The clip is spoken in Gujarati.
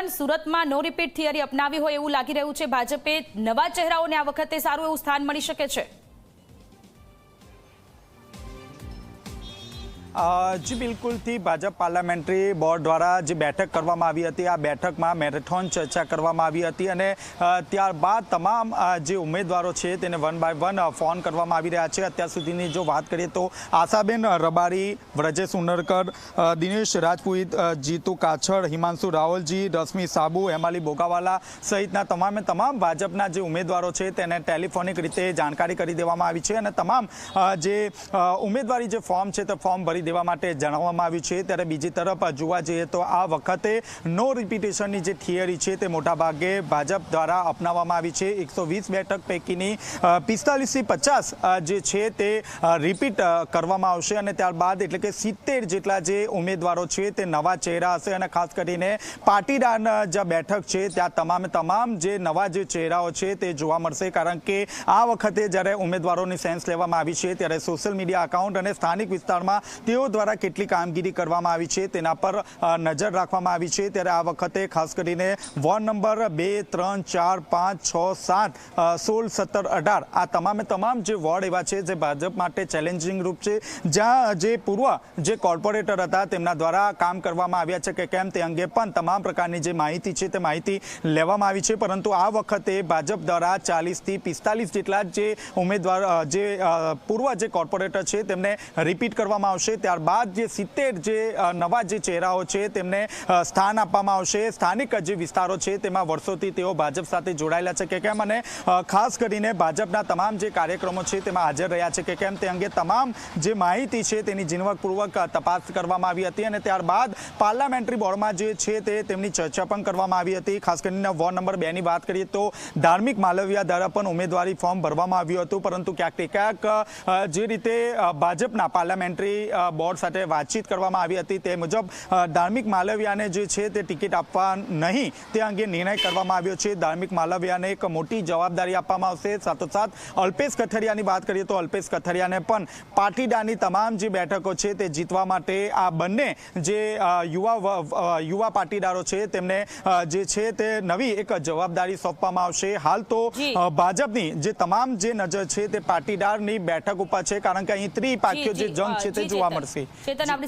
પાટણ સુરતમાં નો રિપીટ થિયરી અપનાવી હોય એવું લાગી રહ્યું છે. ભાજપે નવા ચહેરાઓને આ વખતે સારું એવું સ્થાન મળી શકે છે. જી બિલકુલથી ભાજપ પાર્લામેન્ટરી બોર્ડ દ્વારા જે બેઠક કરવામાં આવી હતી આ બેઠકમાં મેરેથોન ચર્ચા કરવામાં આવી હતી અને ત્યારબાદ તમામ જે ઉમેદવારો છે તેને વન બાય વન ફોન કરવામાં આવી રહ્યા છે. અત્યાર સુધીની જો વાત કરીએ તો આશાબેન રબારી, વ્રજેશ ઉનડકર, દિનેશ રાજપૂત, જીતુ કાછડ, હિમાંશુ રાવલજી, રશ્મિ સાબુ, હેમાલી બોગાવાલા સહિતના તમામ ભાજપના જે ઉમેદવારો છે તેને ટેલિફોનિક રીતે જાણકારી કરી દેવામાં આવી છે અને તમામ જે ઉમેદવારી જે ફોર્મ છે તે ફોર્મ ભરી દેવા માટે જણાવવામાં આવ્યું છે. ત્યારે બીજી તરફ જોવા જઈએ તો આ વખતે નો રિપીટેશનની જે થિયરી છે તે મોટાભાગે ભાજપ દ્વારા અપનાવવામાં આવી છે. 120 બેઠક પૈકીની 45 થી 50 જે છે તે રિપીટ કરવામાં આવશે અને ત્યારબાદ એટલે કે 70 જેટલા જે ઉમેદવારો છે તે નવા ચહેરા હશે અને ખાસ કરીને પાટીદાર જે બેઠક છે ત્યાં તમામ જે નવા જે ચહેરાઓ છે તે જોવા મળશે. કારણ કે આ વખતે જ્યારે ઉમેદવારોની સેન્સ લેવામાં આવી છે ત્યારે સોશિયલ મીડિયા એકાઉન્ટ અને સ્થાનિક વિસ્તારમાં તેઓ દ્વારા કેટલી કામગીરી કરવામાં આવી છે તેના પર નજર રાખવામાં આવી છે. ત્યારે આ વખતે ખાસ કરીને વોર્ડ નંબર 2, 3, 4, 5, 6, 7, 16, 17, 18 આ તમામ જે વોર્ડ એવા છે જે ભાજપ માટે ચેલેન્જિંગ રૂપ છે, જ્યાં જે પૂર્વ જે કોર્પોરેટર હતા તેમના દ્વારા કામ કરવામાં આવ્યા છે કે કેમ તે અંગે પણ તમામ પ્રકારની જે માહિતી છે તે માહિતી લેવામાં આવી છે. પરંતુ આ વખતે ભાજપ દ્વારા 40 થી 45 જેટલા જે ઉમેદવાર જે પૂર્વ જે કોર્પોરેટર છે તેમને રિપીટ કરવામાં આવશે. ત્યારબાદ જે 70 જે નવા જે ચહેરાઓ છે તેમને સ્થાન આપવામાં આવશે. સ્થાનિક જે વિસ્તારો છે તેમાં વર્ષોથી તેઓ ભાજપ સાથે જોડાયેલા છે કે કેમ અને ખાસ કરીને ભાજપના તમામ જે કાર્યક્રમો છે તેમાં હાજર રહ્યા છે કે કેમ તે અંગે તમામ જે માહિતી છે તેની ઝીણવટપૂર્વક તપાસ કરવામાં આવી હતી અને ત્યારબાદ પાર્લામેન્ટરી બોર્ડમાં જે છે તે તેમની ચર્ચા પણ કરવામાં આવી હતી. ખાસ કરીને વોર્ડ નંબર 2 ની વાત કરીએ તો ધાર્મિક માલવિયા દ્વારા પણ ઉમેદવારી ફોર્મ ભરવામાં આવ્યું હતું, પરંતુ ક્યાંક જે રીતે ભાજપના પાર્લામેન્ટરી બોર્ડ સાથે વાતચીત કરવામાં આવી હતી તે મુજબ ધાર્મિક માલવિયાને જે છે તે ટિકિટ આપવા નહીં તે અંગે નિર્ણય કરવામાં આવ્યો છે. ધાર્મિક માલવિયાને એક મોટી જવાબદારી આપવામાં આવશે. સાથોસાથ અલ્પેશ કથિરિયાની વાત કરીએ તો અલ્પેશ કથિરિયાને પણ પાટીદારની તમામ જે બેઠકો છે તે જીતવા માટે આ બંને જે યુવા પાટીદારો છે તેમને જે છે તે નવી એક જવાબદારી સોંપવામાં આવશે. હાલ તો ભાજપની જે તમામ જે નજર છે તે પાટીદારની બેઠક ઉપર છે, કારણ કે અહીં ત્રિપાખીય જે જંગ છે તે જોવા મળશે.